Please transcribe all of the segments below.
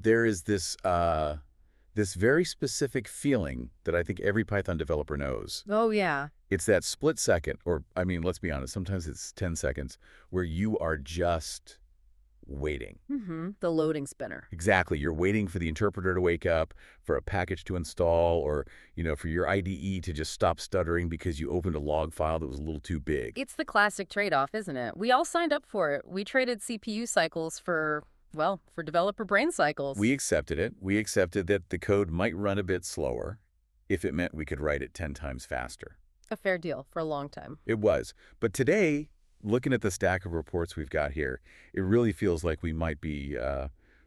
There is this very specific feeling that I think every Python developer knows. Oh, yeah. It's that split second, or, I mean, let's be honest, sometimes it's 10 seconds, where you are just waiting. The loading spinner. Exactly. You're waiting for the interpreter to wake up, for a package to install, or, for your IDE to just stop stuttering because you opened a log file that was a little too big. It's the classic trade-off, isn't it? We all signed up for it. We traded CPU cycles for developer brain cycles. We accepted it. We accepted that the code might run a bit slower if it meant we could write it 10 times faster. A fair deal for a long time. It was. But today, looking at the stack of reports we've got here, it really feels like we might be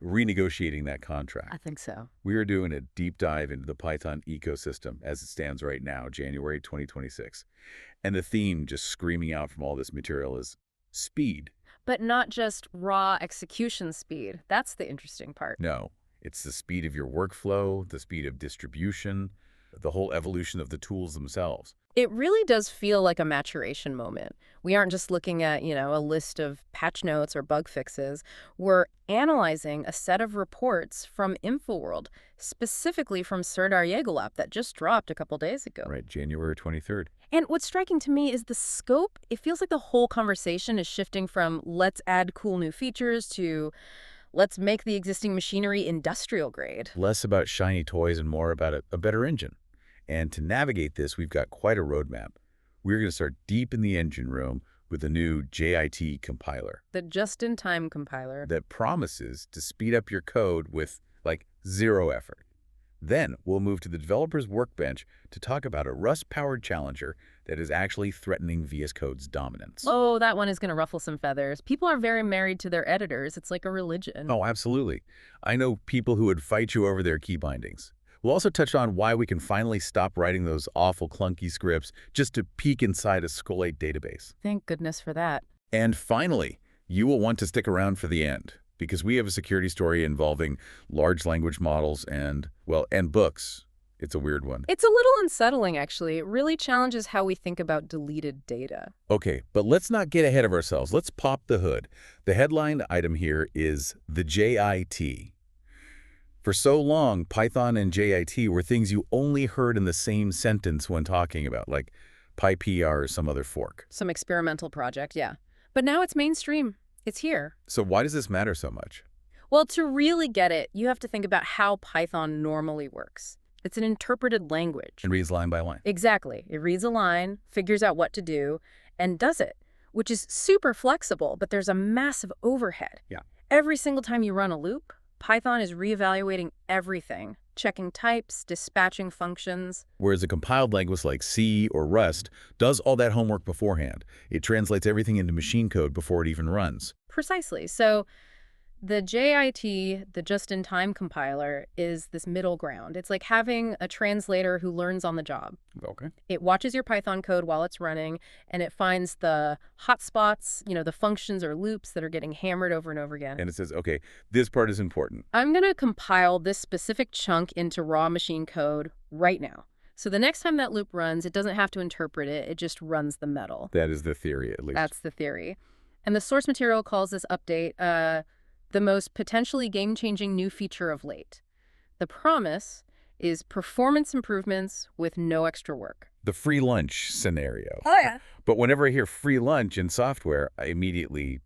renegotiating that contract. I think so. We are doing a deep dive into the Python ecosystem as it stands right now, January 2026. And the theme just screaming out from all this material is speed. But not just raw execution speed. That's the interesting part. No, it's the speed of your workflow, the speed of distribution, the whole evolution of the tools themselves. It really does feel like a maturation moment. We aren't just looking at, a list of patch notes or bug fixes. We're analyzing a set of reports from InfoWorld, specifically from Serdar Yegalap that just dropped a couple days ago. Right, January 23rd. And what's striking to me is the scope. It feels like the whole conversation is shifting from let's add cool new features to let's make the existing machinery industrial grade. Less about shiny toys and more about a better engine. And to navigate this, we've got quite a roadmap. We're going to start deep in the engine room with a new JIT compiler. The just-in-time compiler. That promises to speed up your code with, zero effort. Then we'll move to the developer's workbench to talk about a Rust-powered challenger that is actually threatening VS Code's dominance. Oh, that one is going to ruffle some feathers. People are very married to their editors. It's like a religion. Oh, absolutely. I know people who would fight you over their key bindings. We'll also touch on why we can finally stop writing those awful clunky scripts just to peek inside a SQLite database. Thank goodness for that. And finally, you will want to stick around for the end, because we have a security story involving large language models and books. It's a weird one. It's a little unsettling, actually. It really challenges how we think about deleted data. Okay, but let's not get ahead of ourselves. Let's pop the hood. The headline item here is the JIT. For so long, Python and JIT were things you only heard in the same sentence when talking about, like PyPR or some other fork. Some experimental project, yeah. But now it's mainstream. It's here. So why does this matter so much? Well, to really get it, you have to think about how Python normally works. It's an interpreted language. And reads line by line. Exactly. It reads a line, figures out what to do, and does it, which is super flexible, but there's a massive overhead. Yeah. Every single time you run a loop, Python is reevaluating everything, checking types, dispatching functions. Whereas a compiled language like C or Rust does all that homework beforehand. It translates everything into machine code before it even runs. Precisely. So the JIT, the just-in-time compiler, is this middle ground. It's like having a translator who learns on the job. Okay. It watches your Python code while it's running, and it finds the hotspots, the functions or loops that are getting hammered over and over again. And it says, okay, this part is important. I'm going to compile this specific chunk into raw machine code right now. So the next time that loop runs, it doesn't have to interpret it. It just runs the metal. That is the theory, at least. That's the theory. And the source material calls this update the most potentially game-changing new feature of late. The promise is performance improvements with no extra work. The free lunch scenario. Oh, yeah. But whenever I hear free lunch in software, I immediately,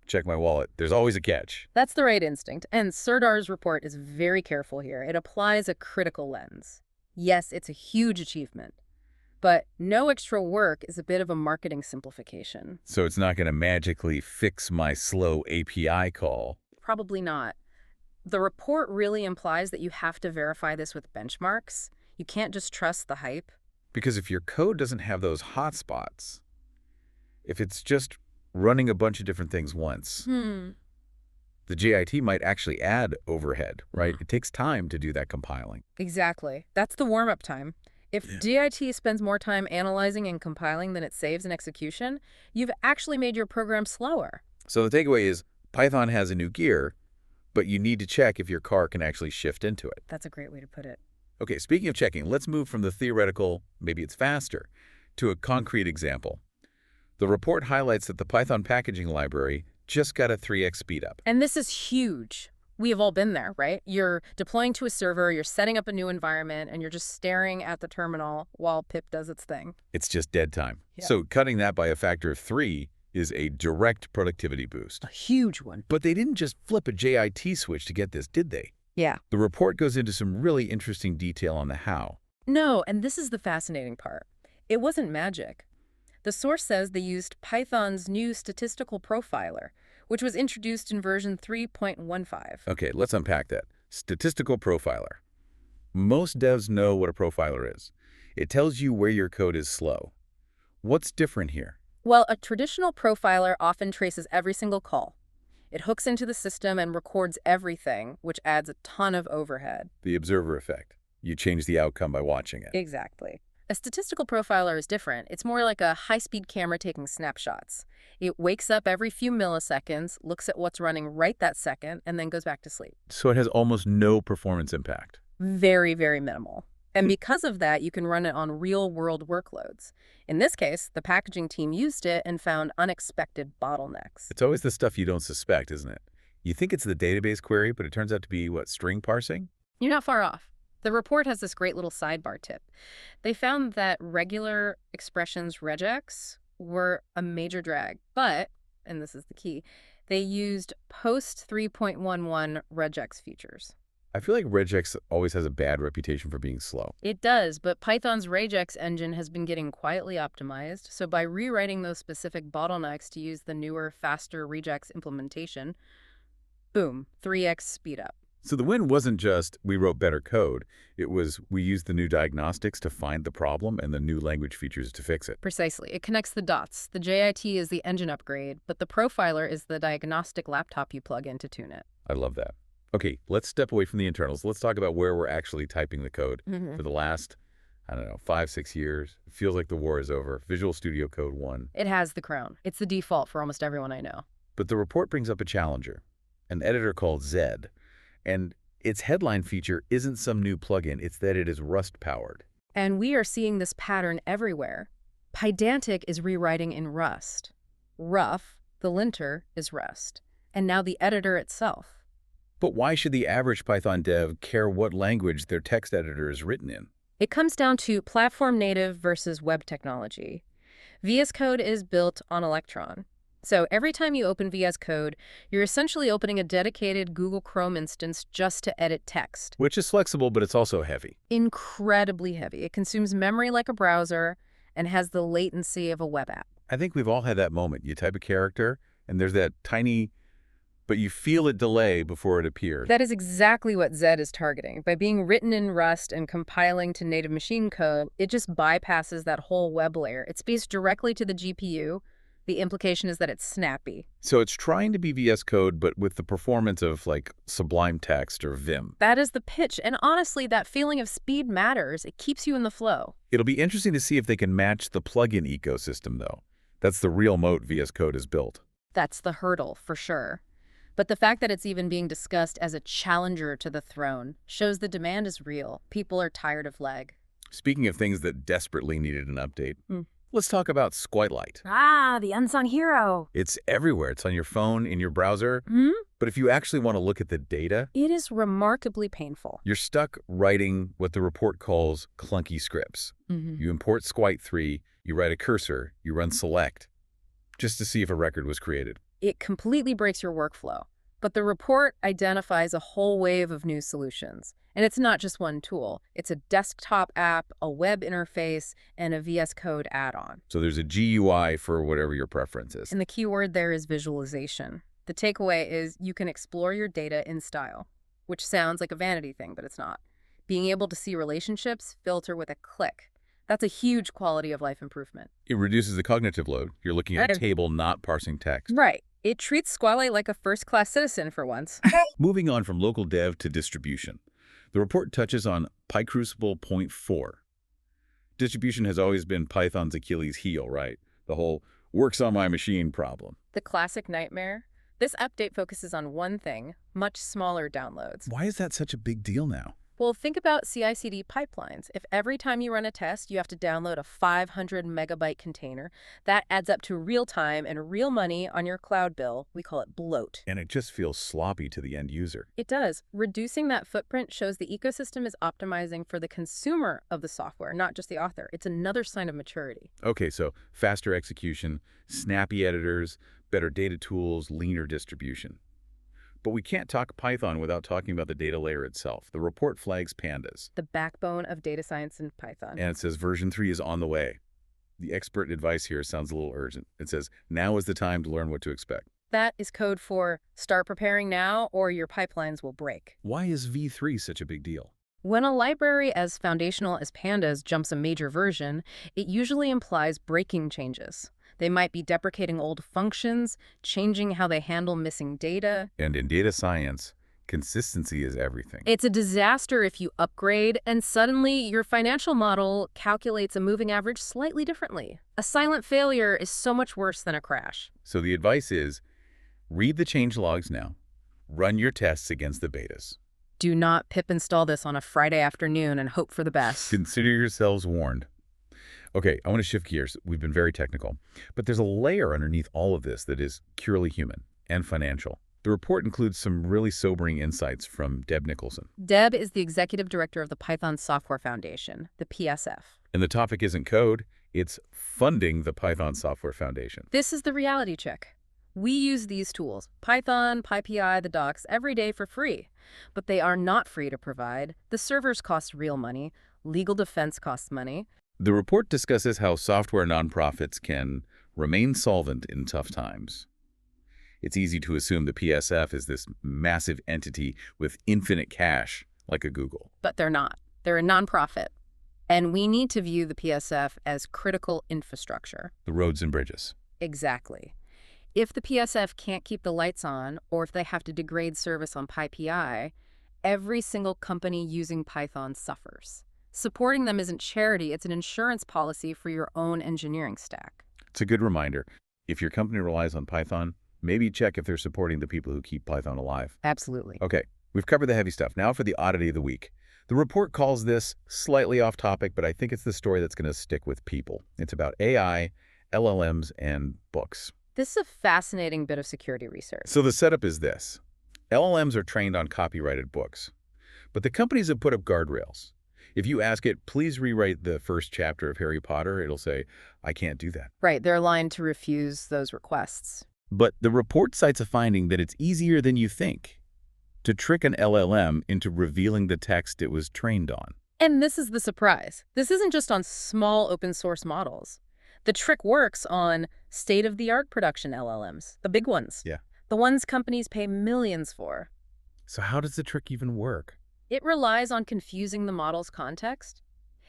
check my wallet. There's always a catch. That's the right instinct. And Serdar's report is very careful here. It applies a critical lens. Yes, it's a huge achievement. But no extra work is a bit of a marketing simplification. So it's not going to magically fix my slow API call. Probably not. The report really implies that you have to verify this with benchmarks. You can't just trust the hype. Because if your code doesn't have those hotspots, if it's just running a bunch of different things once, the JIT might actually add overhead, right? It takes time to do that compiling. Exactly. That's the warm-up time. If JIT spends more time analyzing and compiling than it saves in execution, you've actually made your program slower. So the takeaway is Python has a new gear, but you need to check if your car can actually shift into it. That's a great way to put it. Okay, speaking of checking, let's move from the theoretical, maybe it's faster, to a concrete example. The report highlights that the Python packaging library just got a 3x speedup. And this is huge. We have all been there, right? You're deploying to a server, you're setting up a new environment, and you're just staring at the terminal while pip does its thing. It's just dead time. Yeah. So cutting that by a factor of 3 is a direct productivity boost. A huge one. But they didn't just flip a JIT switch to get this, did they? Yeah. The report goes into some really interesting detail on the how. No, and this is the fascinating part. It wasn't magic. The source says they used Python's new statistical profiler, which was introduced in version 3.15. Okay, let's unpack that. Statistical profiler. Most devs know what a profiler is. It tells you where your code is slow. What's different here? Well, a traditional profiler often traces every single call. It hooks into the system and records everything, which adds a ton of overhead. The observer effect. You change the outcome by watching it. Exactly. A statistical profiler is different. It's more like a high-speed camera taking snapshots. It wakes up every few milliseconds, looks at what's running right that second, and then goes back to sleep. So it has almost no performance impact. Very, very minimal. And because of that, you can run it on real-world workloads. In this case, the packaging team used it and found unexpected bottlenecks. It's always the stuff you don't suspect, isn't it? You think it's the database query, but it turns out to be, what, string parsing? You're not far off. The report has this great little sidebar tip. They found that regular expressions regex were a major drag, but, and this is the key, they used post 3.11 regex features. I feel like regex always has a bad reputation for being slow. It does, but Python's regex engine has been getting quietly optimized, so by rewriting those specific bottlenecks to use the newer, faster regex implementation, boom, 3x speed up. So the win wasn't just we wrote better code. It was we used the new diagnostics to find the problem and the new language features to fix it. Precisely. It connects the dots. The JIT is the engine upgrade, but the profiler is the diagnostic laptop you plug in to tune it. I love that. Okay, let's step away from the internals. Let's talk about where we're actually typing the code. For the last, 5-6 years. It feels like the war is over. Visual Studio Code 1. It has the crown. It's the default for almost everyone I know. But the report brings up a challenger, an editor called Zed. And its headline feature isn't some new plugin, it's that it is Rust-powered. And we are seeing this pattern everywhere. Pydantic is rewriting in Rust. Rough, the linter, is Rust. And now the editor itself. But why should the average Python dev care what language their text editor is written in? It comes down to platform native versus web technology. VS Code is built on Electron. So every time you open VS Code, you're essentially opening a dedicated Google Chrome instance just to edit text. Which is flexible, but it's also heavy. Incredibly heavy. It consumes memory like a browser and has the latency of a web app. I think we've all had that moment. You type a character, and there's that tiny, but you feel it delay before it appears. That is exactly what Zed is targeting. By being written in Rust and compiling to native machine code, it just bypasses that whole web layer. It speaks directly to the GPU. The implication is that it's snappy. So it's trying to be VS Code, but with the performance of, like, Sublime Text or Vim. That is the pitch. And honestly, that feeling of speed matters. It keeps you in the flow. It'll be interesting to see if they can match the plugin ecosystem, though. That's the real moat VS Code has built. That's the hurdle, for sure. But the fact that it's even being discussed as a challenger to the throne shows the demand is real. People are tired of lag. Speaking of things that desperately needed an update, let's talk about SQLite. Ah, the unsung hero. It's everywhere. It's on your phone, in your browser. But if you actually want to look at the data, It is remarkably painful. you're stuck writing what the report calls clunky scripts. You import SQLite 3, you write a cursor, you run select, just to see if a record was created. It completely breaks your workflow. But the report identifies a whole wave of new solutions. And it's not just one tool. It's a desktop app, a web interface, and a VS Code add-on. So there's a GUI for whatever your preference is. And the key word there is visualization. The takeaway is you can explore your data in style, which sounds like a vanity thing, but it's not. Being able to see relationships filter with a click. That's a huge quality of life improvement. It reduces the cognitive load. You're looking at a table, not parsing text. Right. It treats SQLite like a first-class citizen for once. Moving on from local dev to distribution. The report touches on PyCrucible 0.4. Distribution has always been Python's Achilles heel, right? The whole works on my machine problem. The classic nightmare. This update focuses on one thing, much smaller downloads. Why is that such a big deal now? Well, think about CI/CD pipelines. If every time you run a test, you have to download a 500 megabyte container, that adds up to real time and real money on your cloud bill. We call it bloat. And it just feels sloppy to the end user. It does. Reducing that footprint shows the ecosystem is optimizing for the consumer of the software, not just the author. It's another sign of maturity. Okay, so faster execution, snappy editors, better data tools, leaner distribution. But we can't talk Python without talking about the data layer itself. The report flags Pandas, The backbone of data science in Python. and it says version 3 is on the way. The expert advice here sounds a little urgent. It says, now is the time to learn what to expect. That is code for start preparing now or your pipelines will break. Why is V3 such a big deal? When a library as foundational as Pandas jumps a major version, it usually implies breaking changes. They might be deprecating old functions, changing how they handle missing data. And in data science, consistency is everything. It's a disaster if you upgrade and suddenly your financial model calculates a moving average slightly differently. A silent failure is so much worse than a crash. So the advice is, read the change logs now. Run your tests against the betas. Do not pip install this on a Friday afternoon and hope for the best. Consider yourselves warned. Okay, I want to shift gears. We've been very technical. But there's a layer underneath all of this that is purely human and financial. The report includes some really sobering insights from Deb Nicholson. Deb is the executive director of the Python Software Foundation, the PSF. And the topic isn't code, it's funding the Python Software Foundation. This is the reality check. We use these tools, Python, PyPI, the docs, every day for free. But they are not free to provide. The servers cost real money. Legal defense costs money. The report discusses how software nonprofits can remain solvent in tough times. It's easy to assume the PSF is this massive entity with infinite cash, like a Google. But they're not. They're a nonprofit. And we need to view the PSF as critical infrastructure. The roads and bridges. Exactly. If the PSF can't keep the lights on, or if they have to degrade service on PyPI, every single company using Python suffers. Supporting them isn't charity, it's an insurance policy for your own engineering stack. It's a good reminder. If your company relies on Python, maybe check if they're supporting the people who keep Python alive. Absolutely. Okay, we've covered the heavy stuff. Now for the oddity of the week. The report calls this slightly off topic, but I think it's the story that's going to stick with people. It's about AI, LLMs, and books. This is a fascinating bit of security research. So the setup is this. LLMs are trained on copyrighted books, but the companies have put up guardrails. If you ask it, please rewrite the first chapter of Harry Potter, it'll say, I can't do that. Right, they're aligned to refuse those requests. But the report cites a finding that it's easier than you think to trick an LLM into revealing the text it was trained on. And this is the surprise. This isn't just on small open source models. The trick works on state-of-the-art production LLMs, the big ones. Yeah. The ones companies pay millions for. So how does the trick even work? It relies on confusing the model's context.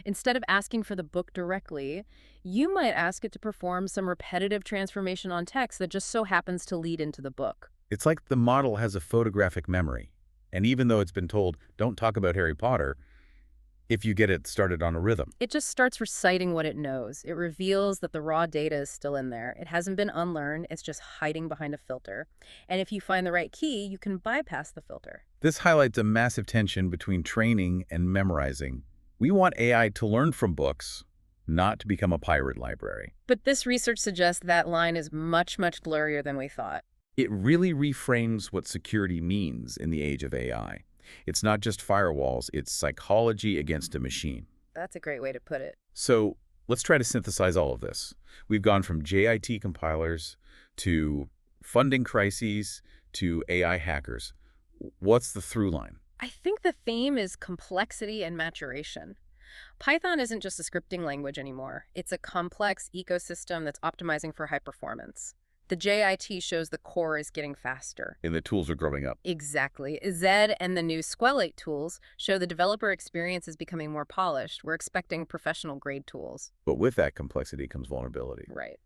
Instead of asking for the book directly, you might ask it to perform some repetitive transformation on text that just so happens to lead into the book. It's like the model has a photographic memory. And even though it's been told, don't talk about Harry Potter, if you get it started on a rhythm. It just starts reciting what it knows. It reveals that the raw data is still in there. It hasn't been unlearned. It's just hiding behind a filter. And if you find the right key, you can bypass the filter. This highlights a massive tension between training and memorizing. We want AI to learn from books, not to become a pirate library. But this research suggests that line is much, much blurrier than we thought. It really reframes what security means in the age of AI. It's not just firewalls, it's psychology against a machine. That's a great way to put it. So let's try to synthesize all of this. We've gone from JIT compilers to funding crises to AI hackers. What's the through line? I think the theme is complexity and maturation. Python isn't just a scripting language anymore. It's a complex ecosystem that's optimizing for high performance. The JIT shows the core is getting faster. And the tools are growing up. Exactly. Zed and the new SQLite tools show the developer experience is becoming more polished. We're expecting professional-grade tools. But with that complexity comes vulnerability. Right.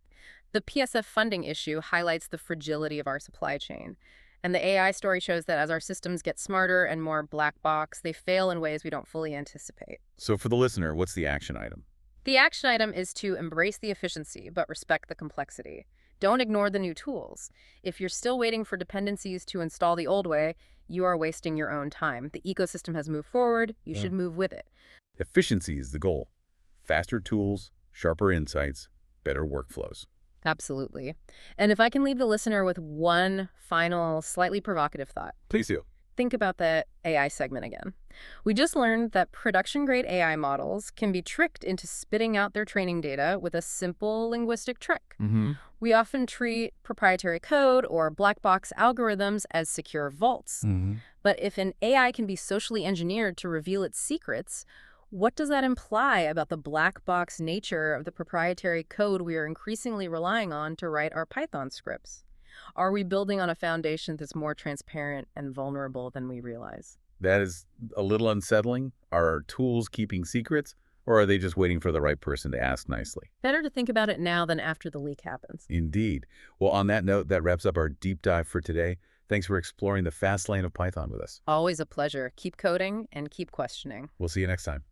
The PSF funding issue highlights the fragility of our supply chain. And the AI story shows that as our systems get smarter and more black box, they fail in ways we don't fully anticipate. So for the listener, what's the action item? The action item is to embrace the efficiency, but respect the complexity. Don't ignore the new tools. If you're still waiting for dependencies to install the old way, you are wasting your own time. The ecosystem has moved forward. You should move with it. Efficiency is the goal. Faster tools, sharper insights, better workflows. Absolutely. And if I can leave the listener with one final, slightly provocative thought, Please do. think about the AI segment again. We just learned that production-grade AI models can be tricked into spitting out their training data with a simple linguistic trick. We often treat proprietary code or black box algorithms as secure vaults. But if an AI can be socially engineered to reveal its secrets, what does that imply about the black box nature of the proprietary code we are increasingly relying on to write our Python scripts? Are we building on a foundation that's more transparent and vulnerable than we realize? That is a little unsettling. Are our tools keeping secrets, or are they just waiting for the right person to ask nicely? Better to think about it now than after the leak happens. Indeed. Well, on that note, that wraps up our deep dive for today. Thanks for exploring the fast lane of Python with us. Always a pleasure. Keep coding and keep questioning. We'll see you next time.